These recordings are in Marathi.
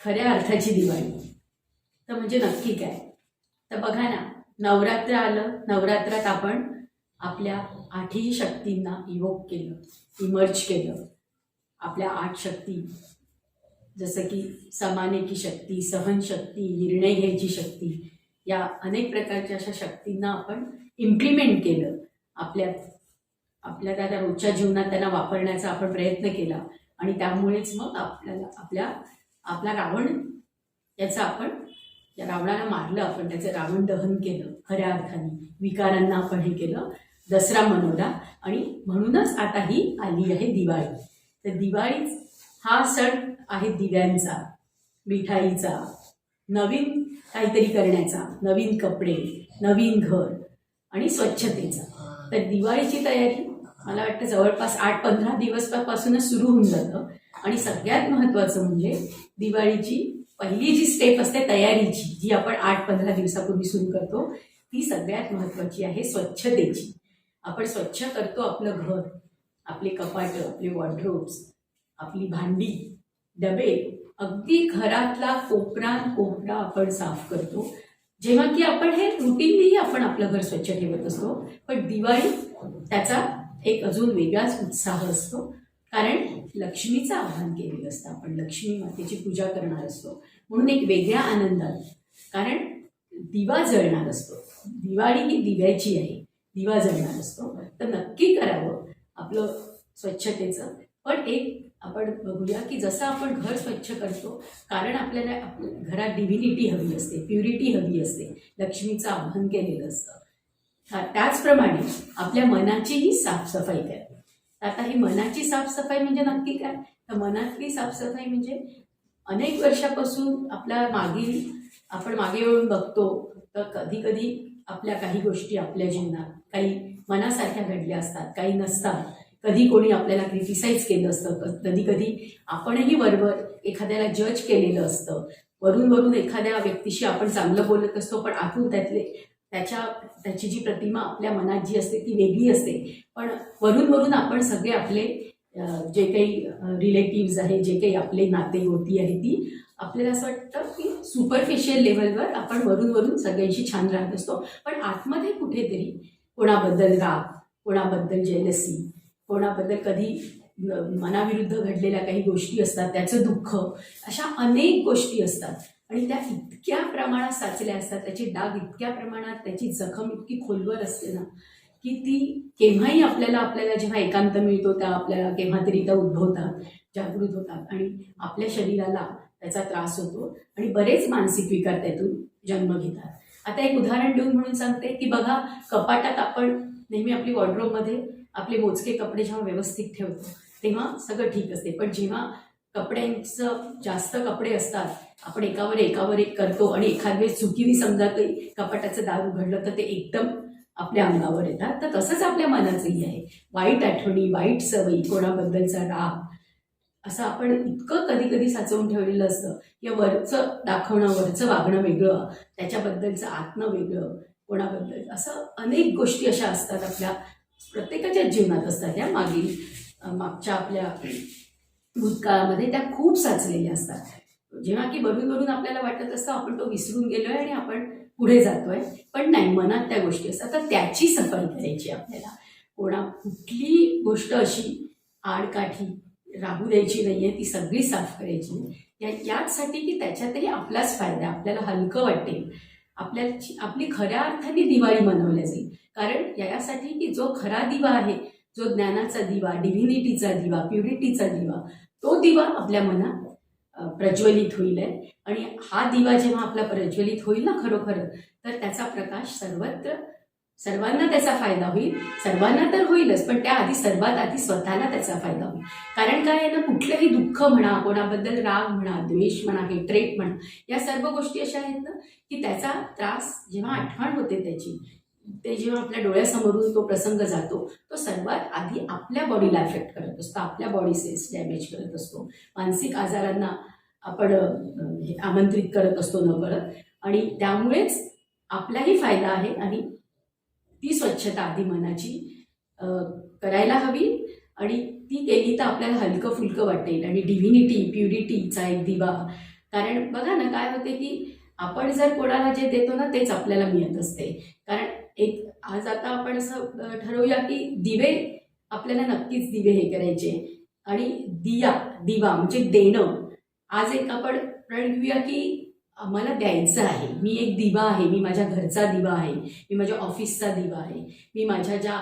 खऱ्या अर्थाची दिवाळी तर म्हणजे नक्की काय? तर बघा ना, नवरात्र आलं. नवरात्रात आपण आपल्या आठही शक्तींना इव्होक केलं, इमर्ज केलं. आपल्या 8 शक्ती, जसं की समानेकी शक्ती, सहनशक्ती, निर्णय घ्यायची शक्ती, या अनेक प्रकारच्या अशा शक्तींना आपण इम्प्लिमेंट केलं. आपल्या आपल्या त्या रोजच्या जीवनात त्यांना वापरण्याचा आपण प्रयत्न केला आणि त्यामुळेच मग आपला रावण याचा आपण या रावणाला मारलं, आपण त्याचं रावण दहन केलं. खऱ्या अर्थाने विकारांना आपण हे केलं, दसरा मनवला. आणि म्हणूनच आता ही आली आहे दिवाळी. तर दिवाळी हा सण आहे दिव्यांचा, मिठाईचा, नवीन काहीतरी करण्याचा, नवीन कपडे, नवीन घर आणि स्वच्छतेचा. तर दिवाळीची तयारी मला वाटतं जवळपास 8-15 दिवसापासूनच सुरू होऊन जातं. आणि सगळ्यात महत्त्वाचं म्हणजे दिवाळीची पहिली जी स्टेप असते तयारीची, जी आपण 8-15 दिवसापूर्वी सुरू करतो, ती सगळ्यात महत्त्वाची आहे स्वच्छतेची. आपण स्वच्छ करतो आपलं घर, आपले कपाटं, आपले वॉर्डरोब्स, आपली भांडी, डबे, अगदी घरातला कोपरा आपण साफ करतो. जेव्हा की आपण हे रुटीनली आपण आपलं घर स्वच्छ ठेवत असतो, पण दिवाळी त्याचा एक अजून वेगळाच उत्साह असतो. कारण लक्ष्मीचं आवाहन केलेलं असतं, आपण लक्ष्मी मातेची पूजा करणार असतो, म्हणून एक वेगळ्या आनंदात. कारण दिवा जळणार असतो, दिवाळी ही दिव्याची आहे, दिवा जळणार असतो. तर नक्की करावं आपलं स्वच्छतेचं. पण एक आपण बघूया की जसं आपण घर स्वच्छ करतो, कारण आपल्याला घरात डिव्हिनिटी हवी असते, प्युरिटी हवी असते, लक्ष्मीचं आवाहन केलेलं असतं. त्याचप्रमाणे आपल्या मनाचीही साफसफाई करावी. आता ही मनाची साफसफाई म्हणजे नक्की काय? तर मनातली साफसफाई म्हणजे अनेक वर्षापासून आपण मागे वळून बघतो, तर कधी कधी आपल्या काही गोष्टी आपल्या जीवनात काही मनासारख्या घडल्या असतात, काही नसतात. कधी कोणी आपल्याला क्रिटिसाइज केलं असतं, कधी कधी आपणही वरवर एखाद्याला जज केलेलं असतं. वरून एखाद्या व्यक्तीशी आपण चांगलं बोलत असतो, पण आतून त्याची जी प्रतिमा आपल्या मनात जी असते ती वेगळी असते. पण वरून आपण सगळे आपले जे काही रिलेटिव्ज आहे, जे काही आपले नातेगोती आहे, ती आपल्याला असं वाटतं की सुपरफिशियल लेवलवर आपण वरून सगळ्यांशी छान राहत असतो, पण आतमध्ये कुठेतरी कोणाबद्दल राग, कोणाबद्दल जेलसी, कोणाबद्दल कधी मनाविरुद्ध घडलेल्या काही गोष्टी असतात, त्याचं दुःख, अशा अनेक गोष्टी असतात. आणि त्या इतक्या प्रमाणात साचल्या असतात, त्याचे डाग इतक्या प्रमाणात, त्याची जखम इतकी खोलवर असते ना, की ती केव्हाही आपल्याला जेव्हा एकांत मिळतो त्या आपल्याला केव्हा तरी त्या उद्भवतात, जागृत होतात आणि आपल्या शरीराला त्याचा त्रास होतो आणि बरेच मानसिक विकार त्यातून जन्म घेतात. आता एक उदाहरण देऊन म्हणून सांगते की बघा, कपाटात आपण नेहमी आपली वॉर्डरोबमध्ये आपले मोजके कपडे जेव्हा व्यवस्थित ठेवतो तेव्हा सगळं ठीक असते. पण जेव्हा कपड्यांचं जास्त कपडे असतात, आपण एकावर एक करतो आणि एखाद वेळेस चुकीने समजा काही कपाटाचं दार उघडलं तर ते एकदम आपल्या अंगावर येतात. तर तसंच आपल्या मनाचंही आहे. वाईट आठवणी, वाईट सवयी, कोणाबद्दलचा राग, असं आपण इतकं कधी साचवून ठेवलेलं असतं की वरचं दाखवणं, वरचं वागणं वेगळं, त्याच्याबद्दलचं आतनं वेगळं, कोणाबद्दल, असं अनेक गोष्टी अशा असतात आपल्या प्रत्येकाच्याच जीवनात असतात. त्या मागच्या आपल्या भूतकाळामध्ये त्या खूप साचलेल्या असतात. जेव्हा की वरून आपल्याला वाटत असतं आपण तो विसरून गेलोय आणि आपण पुढे जातोय, पण नाही, मनात त्या गोष्टी असतात. तर त्याची सफाई करायची आपल्याला. कुठली गोष्ट अशी आडकाठी राहू द्यायची नाहीये, ती सगळी साफ करायची. याचसाठी की त्याच्यातही आपलाच फायदा, आपल्याला हलकं वाटेल, आपली खऱ्या अर्थाने दिवाळी मनवल्या जाईल. कारण यासाठी की जो खरा दिवा आहे, जो ज्ञानाचा दिवा, डिव्हिनिटीचा दिवा, प्युरिटीचा दिवा, तो दिवा आपल्या मनात प्रज्वलित होईल आहे. आणि हा दिवा जेव्हा आपला प्रज्वलित होईल ना खरोखर, तर त्याचा प्रकाश सर्वांना त्याचा फायदा होईल. सर्वांना तर होईलच, पण त्याआधी सर्वात आधी स्वतःला त्याचा फायदा होईल. कारण काय आहे ना, कुठलंही दुःख म्हणा, कोणाबद्दल राग म्हणा, द्वेष म्हणा, हेट्रेट म्हणा, या सर्व गोष्टी अशा आहेत ना की त्याचा त्रास जेव्हा आठवण होते त्याची, ते जेव्हा आपल्या डोळ्यासमोरून तो प्रसंग जातो, तो सर्वात आधी आपल्या बॉडीला अफेक्ट करत असतो, आपल्या बॉडी सेल्स डॅमेज करत असतो, मानसिक आजारांना आपण आमंत्रित करत असतो नकळत. आणि त्यामुळेच आपलाही फायदा आहे. आणि ती स्वच्छता आधी मनाची करायला हवी, आणि ती केली तर आपल्याला हलकं फुलकं वाटेल. आणि डिव्हिनिटी, प्युरिटीचा एक दिवा कारण बघा ना काय होते की आपण जर कोणाला जे देतो ना तेच आपल्याला मिळत असते. कारण एक आज आता आपण असं ठरवूया की दिवे आपल्याला नक्कीच दिवे हे करायचे आणि दिवा म्हणजे देणं. आज एक आपण प्रण घेऊया की मला द्यायचं आहे. मी एक दिवा आहे, मी माझ्या घरचा दिवा आहे, मी माझ्या ऑफिसचा दिवा आहे, मी माझ्या ज्या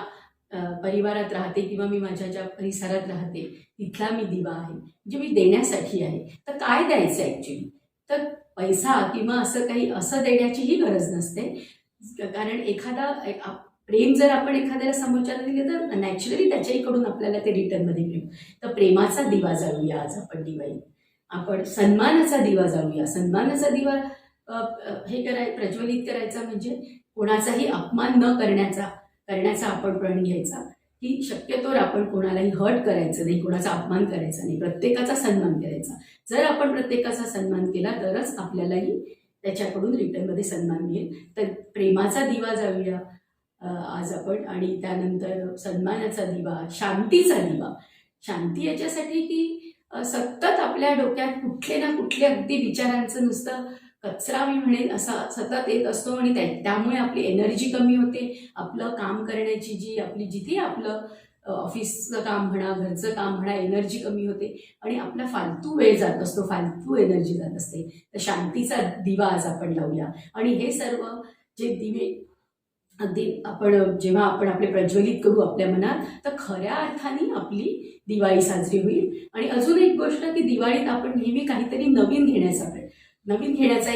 परिवारात राहते किंवा मी माझ्या ज्या परिसरात राहते तिथला मी दिवा आहे, म्हणजे मी देण्यासाठी आहे. तर काय द्यायचं ॲक्च्युली? तर पैसा किंवा असं काही असं देण्याचीही गरज नसते. कारण प्रेम जर आपण एखाद्याला समोरच्याला दिले तर नॅचरली त्याच्याकडून आपल्याला ते रिटर्नमध्ये मिळेल. तर प्रेमाचा दिवा जाळूया आज आपण दिवाळीत. आपण सन्मानाचा दिवा जाळूया. सन्मानाचा दिवा प्रज्वलित करायचा म्हणजे कोणाचाही अपमान न करण्याचा आपण प्रण घ्यायचा की शक्यतोवर आपण कोणालाही हर्ट करायचं नाही, कोणाचा अपमान करायचा नाही, प्रत्येकाचा सन्मान करायचा. जर आपण प्रत्येकाचा सन्मान केला तरच आपल्यालाही त्याच्याकडून रिटर्नमध्ये सन्मान मिळेल. तर प्रेमाचा दिवा जाळूया आज आपण. आणि त्यानंतर सन्मानाचा दिवा, शांतीचा दिवा. शांती याच्यासाठी की सतत आपल्या डोक्यात कुठले ना कुठले अगदी विचारांचं नुसतं कचरा मी म्हणेन असा सतत येत असतो आणि त्यामुळे आपली एनर्जी कमी होते. आपलं काम करण्याची जिथे आपलं ऑफिसचं काम म्हणा, घरचं काम म्हणा, एनर्जी कमी होते आणि आपला फालतू वेळ जात असतो, फालतू एनर्जी जात असते. तर शांतीचा दिवा आज आपण लावूया. आणि हे सर्व जे दिवे अगदी जेव्हा आपण आपले प्रज्वलित करू आपल्या मनात, तर खऱ्या अर्थाने आपली दिवाळी साजरी होईल. आणि अजून एक गोष्ट की दिवाळीत आपण नेहमी काहीतरी नवीन घेण्याचा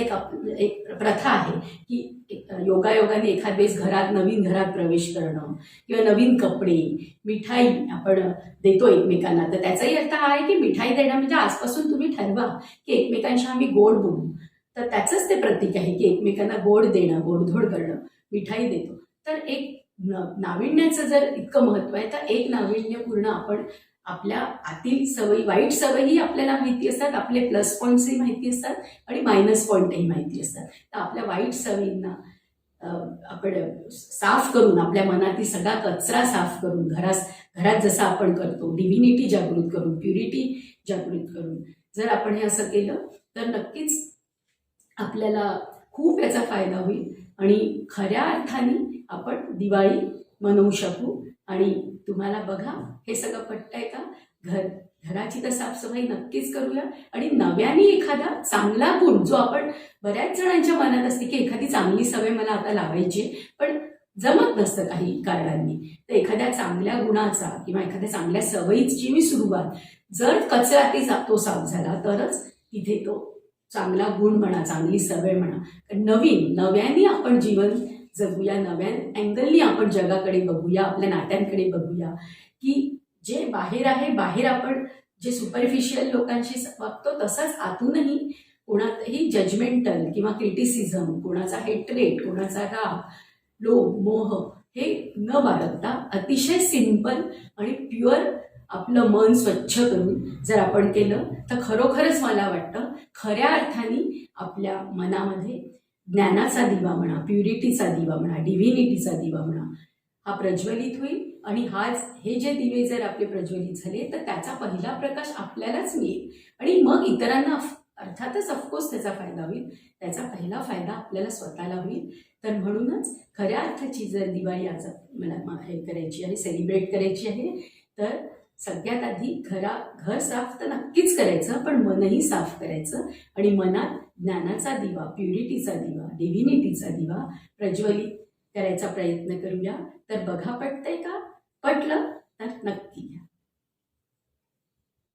एक प्रथा आहे की योगायोगाने एखाद वेळेस नवीन घरात प्रवेश करणं किंवा नवीन कपडे, मिठाई आपण देतो एकमेकांना. तर त्याचाही अर्थ हा आहे की मिठाई देणं म्हणजे आजपासून तुम्ही ठरवा की एकमेकांशी आम्ही गोड बोलू. तर त्याचंच ते प्रतीक आहे की एकमेकांना गोड देणं, गोडधोड करणं, मिठाई देतो. तर एक नाविन्याचं जर इतकं महत्त्व आहे तर एक नाविन्यपूर्ण आपण आपल्या आतील सवयी, वाईट सवयी आपल्याला माहिती असतात, आपले प्लस पॉईंट्सही माहिती असतात आणि मायनस पॉईंटही माहिती असतात. तर आपल्या वाईट सवयींना आपण साफ करून, आपल्या मनातील सगळा कचरा साफ करून, घरात जसं आपण करतो डिव्हिनिटी जागृत करून, प्युरिटी जागृत करून जर आपण हे असं केलं तर नक्कीच आपल्याला खूप याचा फायदा होईल आणि खऱ्या अर्थाने आपण दिवाळी मनवू शकू. आणि तुम्हाला बघा हे सगळं पटतंय का? घराची तर साफसफाई नक्कीच करूया. आणि नव्याने एखादा चांगला गुण जो आपण बऱ्याच जणांच्या मनात असते की एखादी चांगली सवय मला आता लावायची पण जमत नसतं काही कारणांनी, तर एखाद्या चांगल्या गुणाचा किंवा एखाद्या चांगल्या सवयीची मी सुरुवात जर कचरा तो साफ झाला तरच तिथे तो चांगला गुण म्हणा, चांगली सवय म्हणा, नव्याने आपण जीवन जगूया. नव्या अँगलनी आपण जगाकडे बघूया, आपल्या नात्यांकडे बघूया की जे बाहेर आहे, बाहेर आपण जे सुपरफिशियल लोकांशी वागतो तसंच आतूनही कोणातही जजमेंटल किंवा क्रिटिसिझम, कोणाचा हेट्रेट, कोणाचा राग, लोभ, मोह हे न बाळगता अतिशय सिंपल आणि प्युअर आपलं मन स्वच्छ करून जर आपण केलं तर खरोखरच मला वाटतं खऱ्या अर्थाने आपल्या मनामध्ये ज्ञानाचा दिवा म्हणा, प्युरिटीचा दिवा म्हणा, डिव्हिनिटीचा दिवा म्हणा हा प्रज्वलित होईल. आणि हे जे दिवे जर आपले प्रज्वलित झाले तर त्याचा पहिला प्रकाश आपल्यालाच मिळेल आणि मग इतरांना अर्थातच ऑफकोर्स त्याचा फायदा होईल. त्याचा पहिला फायदा आपल्याला स्वतःला होईल. तर म्हणूनच खऱ्या अर्थाची जर दिवाळी आज मला हे करायची आहे, सेलिब्रेट करायची आहे, तर सगळ्यात आधी घर साफ तर नक्कीच करायचं, पण मनही साफ करायचं आणि मनात ज्ञानाचा दिवा, प्युरिटीचा दिवा, डिव्हिनिटीचा दिवा प्रज्वलित करायचा प्रयत्न करूया. तर बघा पटतंय का? पटलं तर नक्की